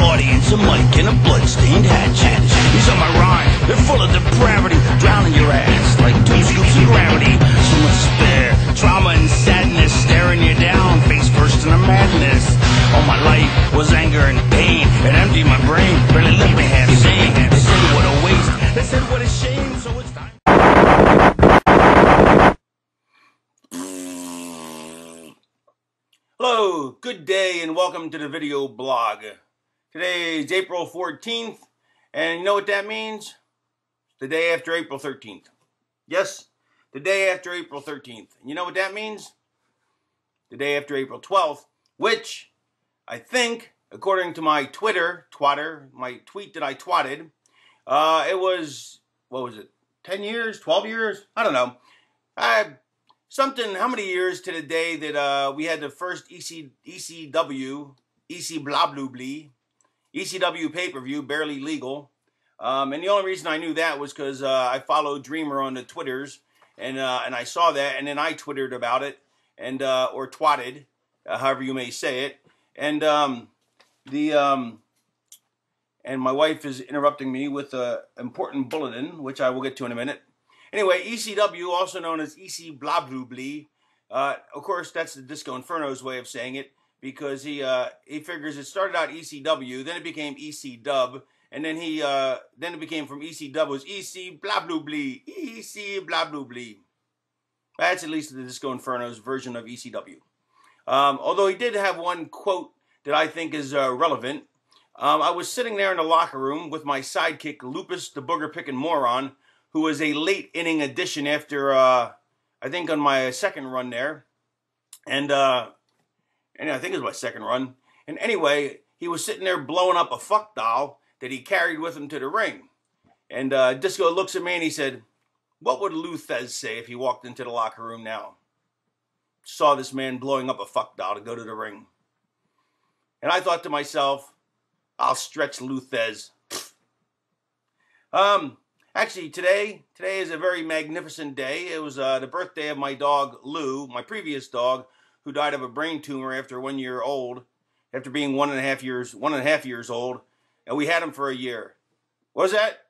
audience, a mic, and a bloodstained hatchet. These are my rhymes, they're full of depravity, drowning your ass like 2 scoops of gravity. So much spare, trauma and sadness staring you down, face first in a madness. All my life was anger and pain, it emptied my brain, barely left me half sane. They said what a waste, they said what a shame, so it's time. Hello, good day, and welcome to the video blog. Today is April 14th, and you know what that means? The day after April 13th. Yes, the day after April 13th. And you know what that means? The day after April 12th, which I think, according to my my tweet that I twatted, it was, what was it, 10 years, 12 years? I don't know. How many years to the day that we had the first ECW pay-per-view, barely legal. And the only reason I knew that was because I followed Dreamer on the Twitters, and I saw that, and then I twittered about it, and or twatted, however you may say it. And and my wife is interrupting me with an important bulletin, which I will get to in a minute. Anyway, ECW, also known as EC Blah Blue Blee, of course, that's the Disco Inferno's way of saying it, because he figures it started out ECW, then it became EC Dub, and then then it became from EC Dub was EC Blah Blue Blee, EC Blah Blue Blee. That's at least the Disco Inferno's version of ECW. Although he did have one quote that I think is relevant. I was sitting there in the locker room with my sidekick, Lupus the Booger-Picking Moron, who was a late inning addition after, I think on my second run there. And I think it was my second run. And anyway, he was sitting there blowing up a fuck doll that he carried with him to the ring. And Disco looks at me and he said, "What would Luthez say if he walked into the locker room now? Saw this man blowing up a fuck doll to go to the ring." And I thought to myself, I'll stretch Luthez. Actually, today is a very magnificent day. It was the birthday of my dog, Lou, my previous dog, who died of a brain tumor after 1 year old, after being 1.5 years old. And we had him for a year. What was that?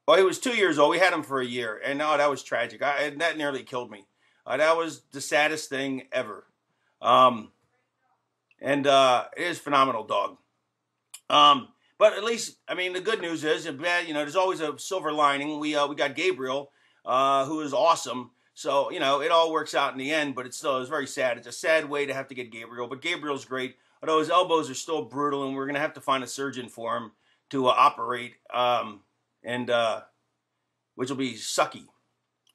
Oh, he was 2 years old. We had him for a year. And no, that was tragic. That nearly killed me. That was the saddest thing ever. It is a phenomenal dog. But at least, I mean, the good news is, there's always a silver lining. We got Gabriel, who is awesome. So, it all works out in the end, but it's very sad. It's a sad way to have to get Gabriel, but Gabriel's great. Although his elbows are still brutal, and we're going to have to find a surgeon for him to operate, which will be sucky.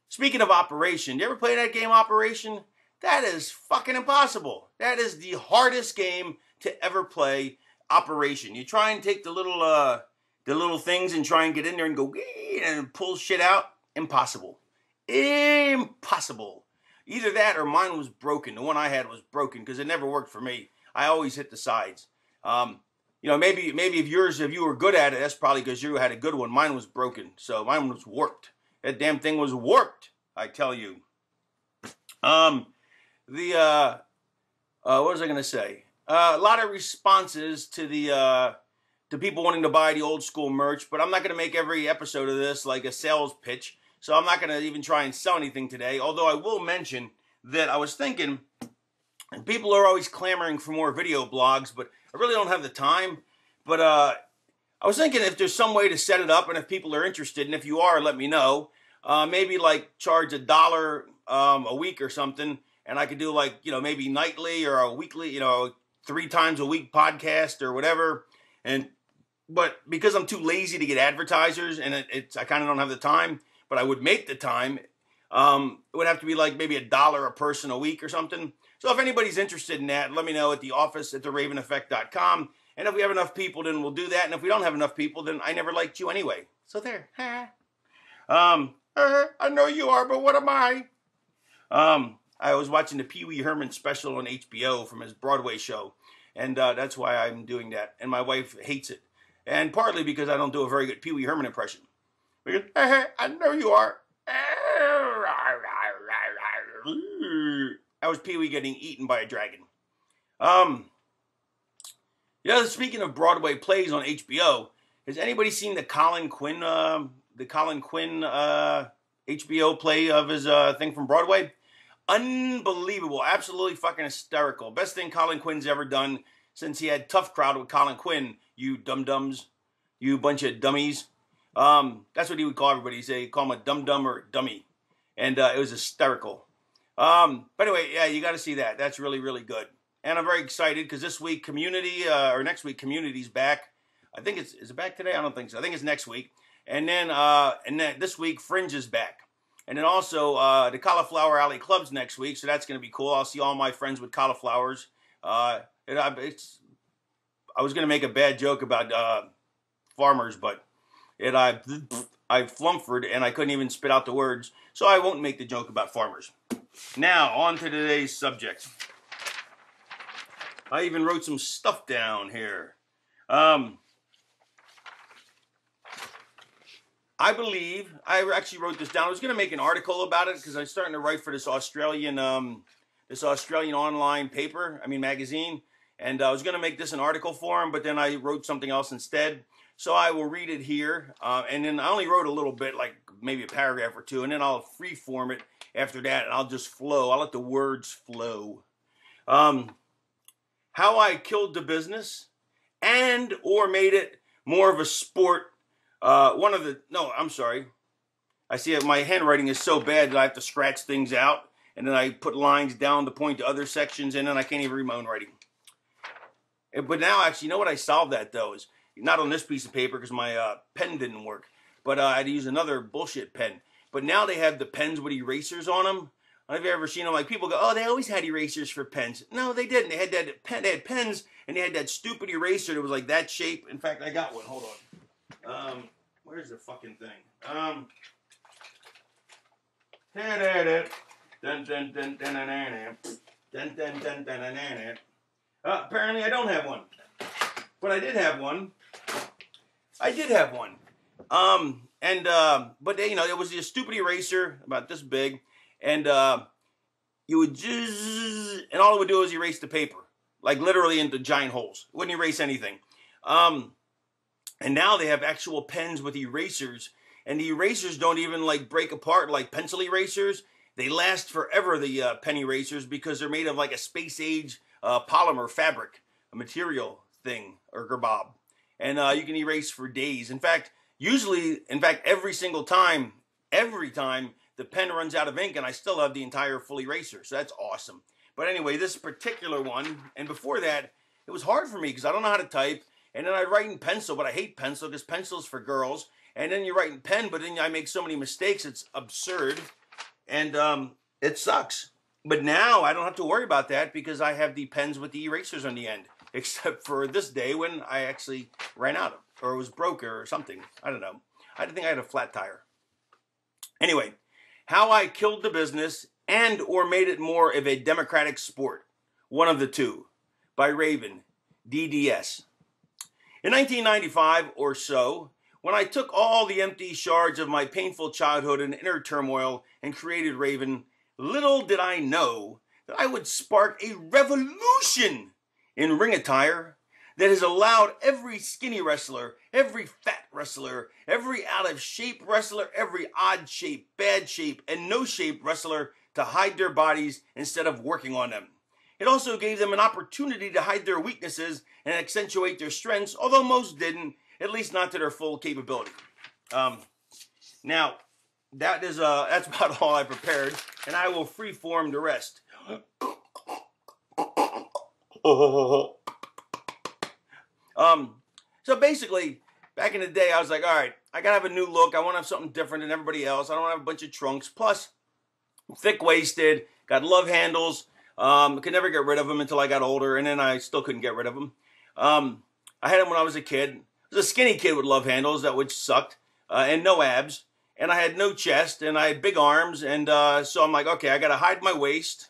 Speaking of Operation, you ever play that game, Operation? That is fucking impossible. That is the hardest game to ever play. Operation. You try and take the little things and try and get in there and go and pull shit out. Impossible. Impossible. Either that or mine was broken. The one I had was broken because it never worked for me. I always hit the sides. Maybe if you were good at it, that's probably because you had a good one. Mine was broken, so mine was warped. That damn thing was warped, I tell you. What was I gonna say? A lot of responses to to people wanting to buy the old school merch, but I'm not going to make every episode of this like a sales pitch, so I'm not going to even try and sell anything today, although I will mention that I was thinking, and people are always clamoring for more video blogs, but I really don't have the time, but I was thinking if there's some way to set it up, and if people are interested, and if you are, let me know, maybe like charge $1 a week or something, and I could do like, maybe nightly or a weekly, 3 times a week podcast or whatever, but because I'm too lazy to get advertisers and I kind of don't have the time, but I would make the time. It would have to be like maybe $1 a person a week or something. So if anybody's interested in that, let me know at the office at theraveneffect.com. And if we have enough people, then we'll do that. And if we don't have enough people, then I never liked you anyway. So there. I know you are, but what am I? I was watching the Pee-wee Herman special on HBO from his Broadway show, and that's why I'm doing that. And my wife hates it, and partly because I don't do a very good Pee-wee Herman impression. Because, I know you are. That was Pee-wee getting eaten by a dragon. The Speaking of Broadway plays on HBO, has anybody seen the Colin Quinn HBO play of his thing from Broadway? Unbelievable, absolutely fucking hysterical. Best thing Colin Quinn's ever done since he had Tough Crowd with Colin Quinn. You dum-dums, you bunch of dummies. That's what he would call everybody. He'd call him a dum-dum or dummy. And it was hysterical. But anyway, yeah, you got to see that. That's really, really good. And I'm very excited because this week Community, or next week Community's back. I think is it back today? I don't think so. I think it's next week. And then this week Fringe is back. And then also the Cauliflower Alley Club's next week, so that's going to be cool. I'll see all my friends with cauliflowers. I was going to make a bad joke about farmers, but I flumpered and I couldn't even spit out the words, so I won't make the joke about farmers. Now, on to today's subject. I even wrote some stuff down here. I believe, I actually wrote this down. I was going to make an article about it because I'm starting to write for this Australian online paper, magazine. And I was going to make this an article for him, but then I wrote something else instead. So I will read it here. And then I only wrote a little bit, like maybe a paragraph or two, and then I'll freeform it after that, and I'll just flow. I'll let the words flow. How I killed the business and or made it more of a sport. I'm sorry. I see that my handwriting is so bad that I have to scratch things out, and then I put lines down to point to other sections, and then I can't even read my own writing. But now, actually, you know what I solved that, though, is not on this piece of paper because my pen didn't work, but I had to use another bullshit pen. But now they have the pens with erasers on them. I don't know if you've ever seen them. Like, people go, oh, they always had erasers for pens. No, they didn't. They had they had pens, and they had that stupid eraser that was like that shape. In fact, I got one. Hold on. Where's the fucking thing? Apparently I don't have one. But I did have one. But it was a stupid eraser about this big, and you would just, and all it would do is erase the paper, like literally into giant holes. It wouldn't erase anything. And now they have actual pens with erasers, and the erasers don't even like break apart like pencil erasers. They last forever, the pen erasers, because they're made of like a space age polymer fabric, a material thing, or gerbob. And you can erase for days. In fact, every single time, the pen runs out of ink, and I still have the entire full eraser. So that's awesome. But anyway, this particular one, and before that, it was hard for me because I don't know how to type. And then I write in pencil, but I hate pencil because pencil's for girls. And then you write in pen, but then I make so many mistakes, it's absurd. And it sucks. But now I don't have to worry about that because I have the pens with the erasers on the end. Except for this day when I actually ran out of, or it was broke or something. I don't know. I didn't think I had a flat tire. Anyway, how I killed the business and or made it more of a democratic sport. One of the two. By Raven, DDS. In 1995 or so, when I took all the empty shards of my painful childhood and inner turmoil and created Raven, little did I know that I would spark a revolution in ring attire that has allowed every skinny wrestler, every fat wrestler, every out of shape wrestler, every odd shape, bad shape, and no shape wrestler to hide their bodies instead of working on them. It also gave them an opportunity to hide their weaknesses and accentuate their strengths, although most didn't, at least not to their full capability. Now, that's about all I prepared, and I will freeform the rest. So basically, back in the day, I was like, all right, I gotta have a new look. I want to have something different than everybody else. I don't want to have a bunch of trunks. Plus, thick-waisted, got love handles. Could never get rid of them until I got older, and then I still couldn't get rid of them. I had them when I was a kid. I was a skinny kid with love handles, which sucked, and no abs. And I had no chest, and I had big arms, and so I'm like, okay, I got to hide my waist.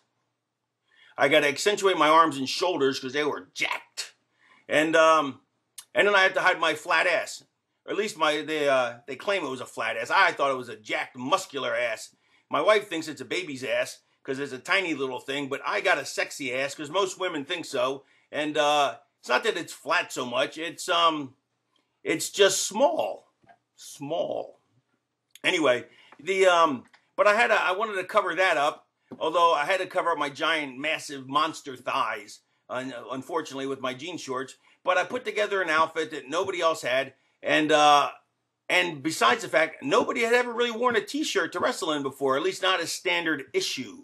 I got to accentuate my arms and shoulders because they were jacked. And then I had to hide my flat ass. Or at least they claim it was a flat ass. I thought it was a jacked, muscular ass. My wife thinks it's a baby's ass because it's a tiny little thing, but I got a sexy ass because most women think so. And It's not that it's flat so much. It's just small. Anyway, but I wanted to cover that up. Although I had to cover up my giant, massive monster thighs, unfortunately, with my jean shorts. But I put together an outfit that nobody else had, and besides the fact, nobody had ever really worn a t-shirt to wrestle in before, at least not a standard issue.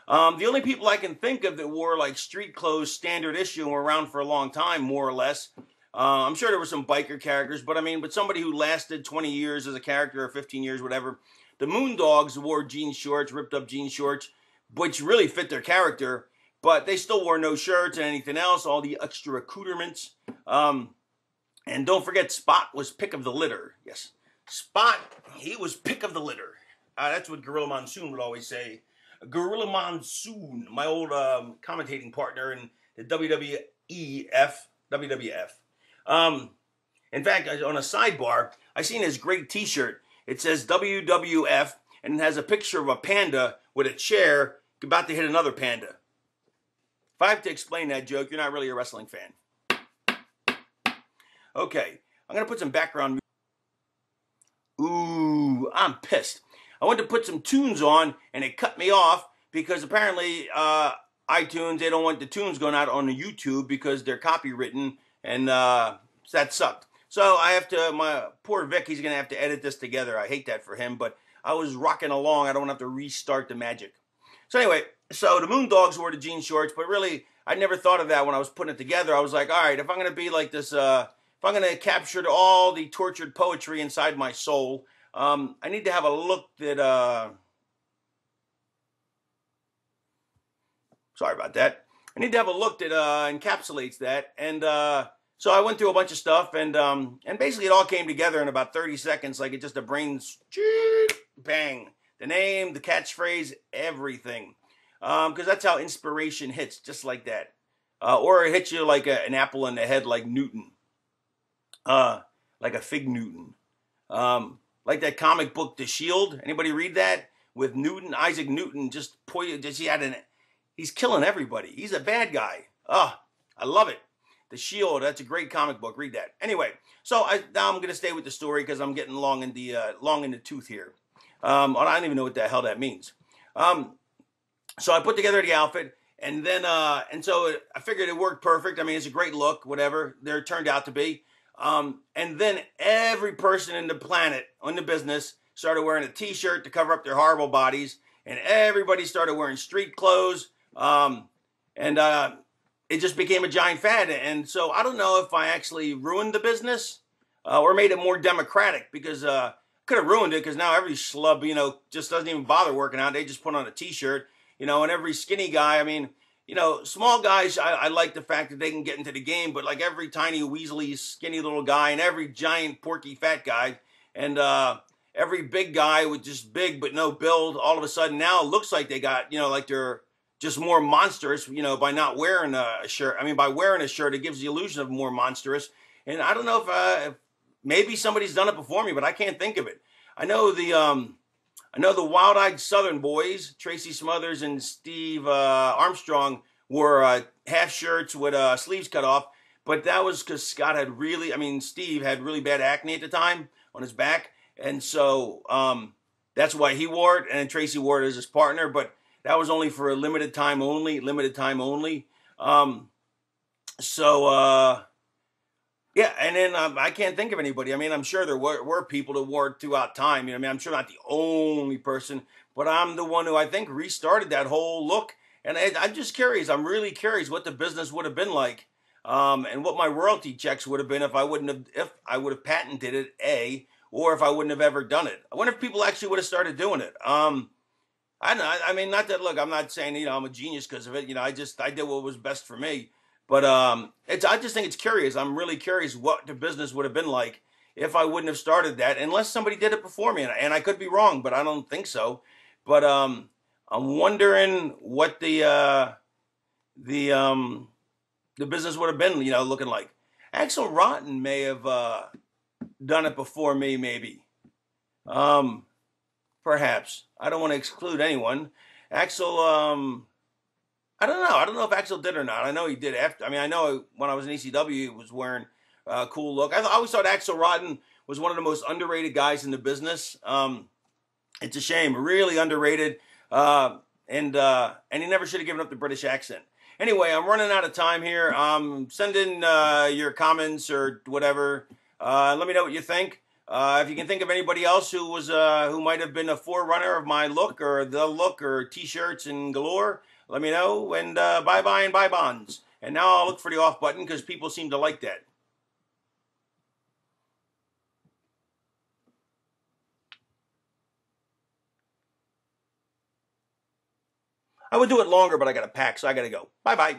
The only people I can think of that wore like street clothes standard issue and were around for a long time, more or less. I'm sure there were some biker characters, but somebody who lasted 20 years as a character or 15 years, whatever. The Moondogs wore jean shorts, ripped up jean shorts, which really fit their character, but they still wore no shirts and anything else, all the extra accoutrements. And don't forget, Spot was pick of the litter. Yes, Spot, he was pick of the litter. That's what Gorilla Monsoon would always say. Gorilla Monsoon, my old commentating partner in the WWF. In fact, on a sidebar, I seen his great t-shirt. It says WWF, and it has a picture of a panda with a chair about to hit another panda. If I have to explain that joke, you're not really a wrestling fan. Okay, I'm going to put some background music. Ooh, I'm pissed. I went to put some tunes on, and it cut me off because apparently iTunes, they don't want the tunes going out on the YouTube because they're copywritten, and that sucked. So I have to, my poor Vic, he's going to have to edit this together. I hate that for him, but I was rocking along. I don't have to restart the magic. So anyway, so the Moondogs wore the jean shorts, but really, I never thought of that when I was putting it together. I was like, all right, if I'm going to be like this, if I'm going to capture all the tortured poetry inside my soul, I need to have a look that, sorry about that. I need to have a look that encapsulates that, and so I went through a bunch of stuff, and basically it all came together in about 30 seconds, like it just a brain bang. The name, the catchphrase, everything. Because that's how inspiration hits, just like that. Or it hits you like an apple in the head, like Newton. Like a Fig Newton. Like that comic book, The Shield. Anybody read that? With Newton, Isaac Newton, he's killing everybody. He's a bad guy. Oh, I love it. The Shield, that's a great comic book. Read that. Anyway, so now I'm going to stay with the story because I'm getting long in the tooth here. I don't even know what the hell that means. So I put together the outfit, and then so I figured it worked perfect. I mean, it's a great look, whatever there turned out to be. And then every person in the planet, on the business, started wearing a t-shirt to cover up their horrible bodies, and everybody started wearing street clothes. It just became a giant fad. And so I don't know if I actually ruined the business or made it more democratic, because could have ruined it, because now every schlub, just doesn't even bother working out. They just put on a t-shirt, and every skinny guy, I mean, small guys, I like the fact that they can get into the game, but like every tiny, weaselly, skinny little guy, and every giant, porky, fat guy, and every big guy with just big but no build, all of a sudden now it looks like they got, like they're just more monstrous, by not wearing a shirt. I mean, by wearing a shirt, it gives the illusion of more monstrous. And I don't know if maybe somebody's done it before me, but I can't think of it. I know the Wild-Eyed Southern Boys, Tracy Smothers and Steve Armstrong, wore half shirts with sleeves cut off, but that was because Steve had really bad acne at the time on his back, and so that's why he wore it, and then Tracy wore it as his partner, but that was only for a limited time only. Yeah, and then I can't think of anybody. I mean, I'm sure there were people that wore it throughout time. I'm sure not the only person, but I'm the one who I think restarted that whole look. And I'm just curious. I'm really curious what the business would have been like, and what my royalty checks would have been if I would have patented it, or if I wouldn't have ever done it. I wonder if people actually would have started doing it. I don't know. I mean, not that, look, I'm not saying, I'm a genius because of it. I did what was best for me. But I just think it's curious. I'm really curious what the business would have been like if I wouldn't have started that, unless somebody did it before me. And I could be wrong, but I don't think so. But I'm wondering what the business would have been, looking like. Axel Rotten may have done it before me, maybe. Perhaps. I don't want to exclude anyone. Axel, I don't know. I don't know if Axel did or not. I know he did after. I mean, I know when I was in ECW, he was wearing a cool look. I always thought Axel Rotten was one of the most underrated guys in the business. It's a shame, really underrated, and he never should have given up the British accent. Anyway, I'm running out of time here. Send in your comments or whatever. Let me know what you think. If you can think of anybody else who might have been a forerunner of my look or the look or T-shirts and galore, let me know. And bye-bye and bye-bonds. And now I'll look for the off button because people seem to like that. I would do it longer, but I got to pack, so I got to go. Bye-bye.